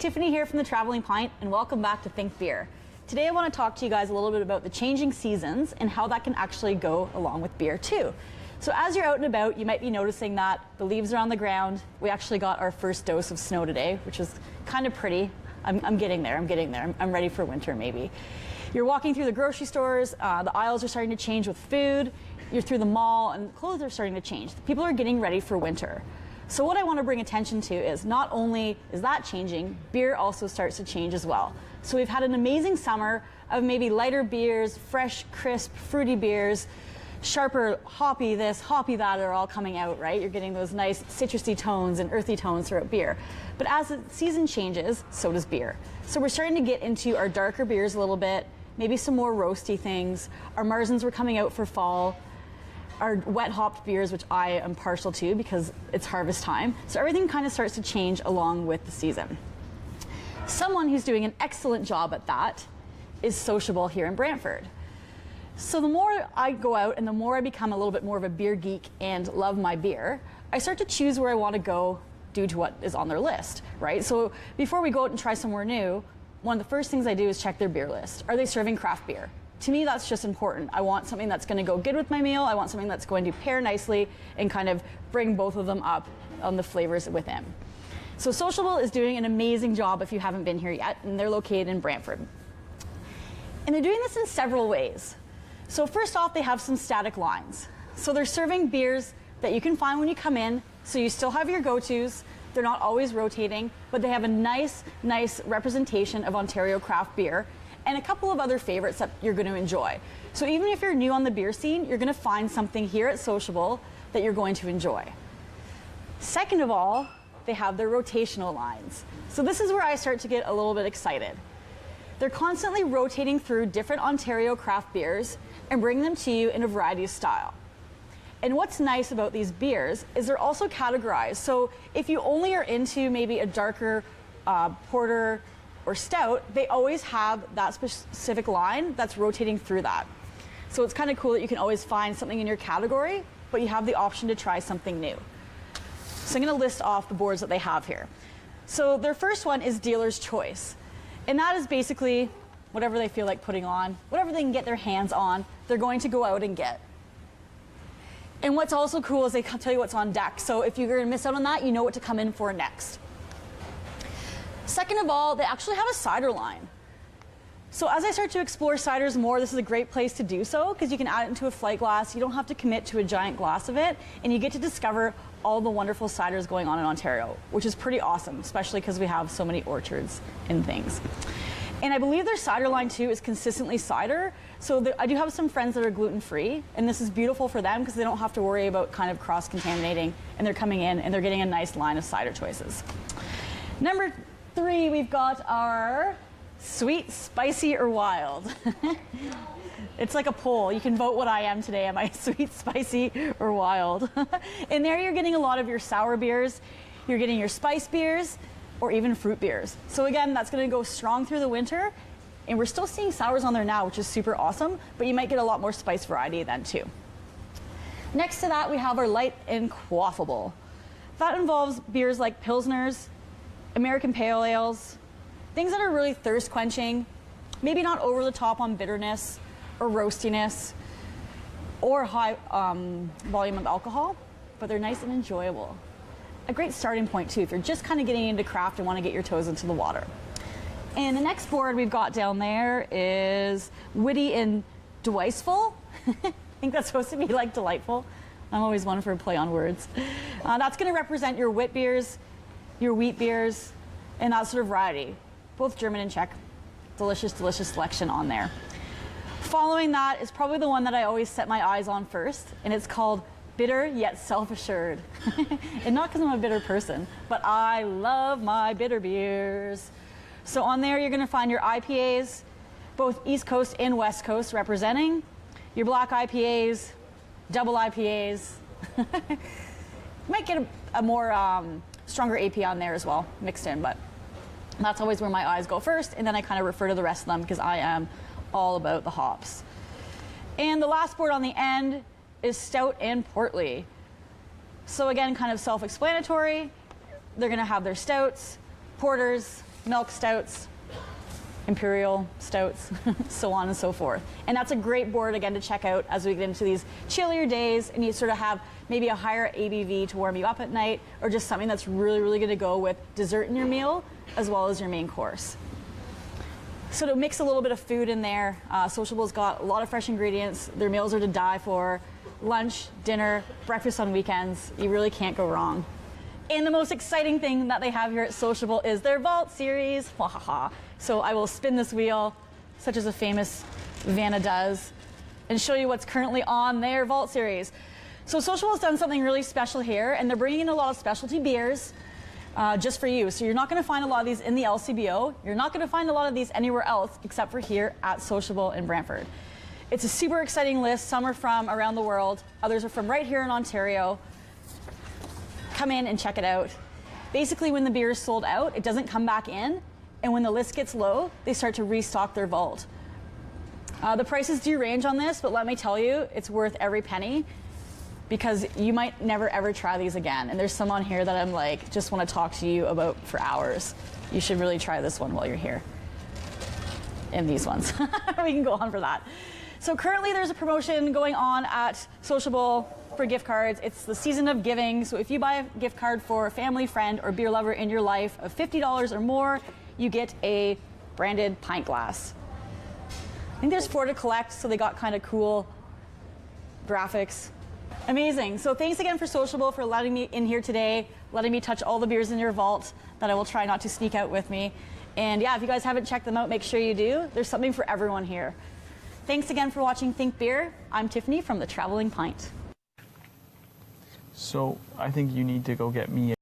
Tiffany here from the Travelling Pint, and welcome back to Think Beer. Today I want to talk to you guys a little bit about the changing seasons and how that can actually go along with beer too. So as you're out and about, you might be noticing that the leaves are on the ground. We actually got our first dose of snow today, which is kind of pretty. I'm getting there, I'm ready for winter maybe. You're walking through the grocery stores, the aisles are starting to change with food. You're through the mall and clothes are starting to change. People are getting ready for winter. So what I want to bring attention to is not only is that changing, beer also starts to change as well. So we've had an amazing summer of maybe lighter beers, fresh, crisp, fruity beers, sharper, hoppy this, hoppy that are all coming out, right? You're getting those nice citrusy tones and earthy tones throughout beer. But as the season changes, so does beer. So we're starting to get into our darker beers a little bit, maybe some more roasty things. Our Marzens were coming out for fall. Our wet hopped beers, which I am partial to because it's harvest time. So everything kind of starts to change along with the season. Someone who's doing an excellent job at that is Sociable here in Brantford. So the more I go out and the more I become a little bit more of a beer geek and love my beer, I start to choose where I want to go due to what is on their list, right? So before we go out and try somewhere new, one of the first things I do is check their beer list. Are they serving craft beer? To me, that's just important. I want something that's going to go good with my meal. I want something that's going to pair nicely and kind of bring both of them up on the flavors within. So Sociable is doing an amazing job if you haven't been here yet, and they're located in Brantford. And they're doing this in several ways. So first off, they have some static lines. So they're serving beers that you can find when you come in, so you still have your go-tos. They're not always rotating, but they have a nice representation of Ontario craft beer and a couple of other favorites that you're going to enjoy. So even if you're new on the beer scene, you're going to find something here at Sociable that you're going to enjoy. Second of all, they have their rotational lines. So this is where I start to get a little bit excited. They're constantly rotating through different Ontario craft beers and bring them to you in a variety of style. And what's nice about these beers is they're also categorized. So if you only are into maybe a darker porter or stout, they always have that specific line that's rotating through that. So it's kind of cool that you can always find something in your category, but you have the option to try something new. So I'm going to list off the boards that they have here. So their first one is Dealer's Choice. And that is basically whatever they feel like putting on, whatever they can get their hands on, they're going to go out and get. And what's also cool is they tell you what's on deck. So if you're going to miss out on that, you know what to come in for next. Second of all, they actually have a cider line. So as I start to explore ciders more, this is a great place to do so because you can add it into a flight glass. You don't have to commit to a giant glass of it, and you get to discover all the wonderful ciders going on in Ontario, which is pretty awesome, especially because we have so many orchards and things. And I believe their cider line too is consistently cider. So I do have some friends that are gluten-free, and this is beautiful for them because they don't have to worry about kind of cross-contaminating, and they're coming in and they're getting a nice line of cider choices. Number 3, we've got our sweet, spicy, or wild. It's like a poll. You can vote what I am today. Am I sweet, spicy, or wild? In there you're getting a lot of your sour beers, you're getting your spice beers, or even fruit beers. So again, that's going to go strong through the winter, and we're still seeing sours on there now, which is super awesome, but you might get a lot more spice variety then too. Next to that, we have our light and quaffable. That involves beers like Pilsners, American Pale Ales, things that are really thirst quenching, maybe not over the top on bitterness or roastiness or high volume of alcohol, but they're nice and enjoyable. A great starting point too if you're just kind of getting into craft and want to get your toes into the water. And the next board we've got down there is Witty and Dewiceful. I think that's supposed to be like delightful. I'm always one for a play on words. That's going to represent your wit beers, your wheat beers, and that sort of variety. Both German and Czech. Delicious, delicious selection on there. Following that is probably the one that I always set my eyes on first, and it's called Bitter Yet Self-Assured. And not because I'm a bitter person, but I love my bitter beers. So on there you're going to find your IPAs, both East Coast and West Coast representing, your black IPAs, double IPAs. You might get a more stronger AP on there as well, mixed in, but that's always where my eyes go first, and then I kind of refer to the rest of them because I am all about the hops. And the last board on the end is Stout and Portly. So again, kind of self-explanatory. They're going to have their stouts, porters, milk stouts, imperial stouts, so on and so forth. And that's a great board again to check out as we get into these chillier days and you sort of have maybe a higher ABV to warm you up at night, or just something that's really, really going to go with dessert in your meal as well as your main course. So to mix a little bit of food in there, Sociable's got a lot of fresh ingredients. Their meals are to die for. Lunch, dinner, breakfast on weekends. You really can't go wrong. And the most exciting thing that they have here at Sociable is their Vault series. So I will spin this wheel, such as a famous Vanna does, and show you what's currently on their Vault series. So Sociable has done something really special here, and they're bringing in a lot of specialty beers just for you. So you're not going to find a lot of these in the LCBO. You're not going to find a lot of these anywhere else except for here at Sociable in Brantford. It's a super exciting list. Some are from around the world. Others are from right here in Ontario. Come in and check it out. Basically, when the beer is sold out, it doesn't come back in. And when the list gets low, they start to restock their vault. The prices do range on this, but let me tell you, it's worth every penny, because you might never ever try these again. And there's some on here that I'm like, just want to talk to you about for hours. You should really try this one while you're here. And these ones. We can go on for that. So currently there's a promotion going on at Sociable for gift cards. It's the season of giving. So if you buy a gift card for a family, friend, or beer lover in your life of $50 or more, you get a branded pint glass. I think there's 4 to collect, so they got kind of cool graphics. Amazing. So thanks again for Sociable for letting me in here today, letting me touch all the beers in your vault that I will try not to sneak out with me. And yeah, if you guys haven't checked them out, make sure you do. There's something for everyone here. Thanks again for watching Think Beer. I'm Tiffany from the Travelling Pint. So I think you need to go get me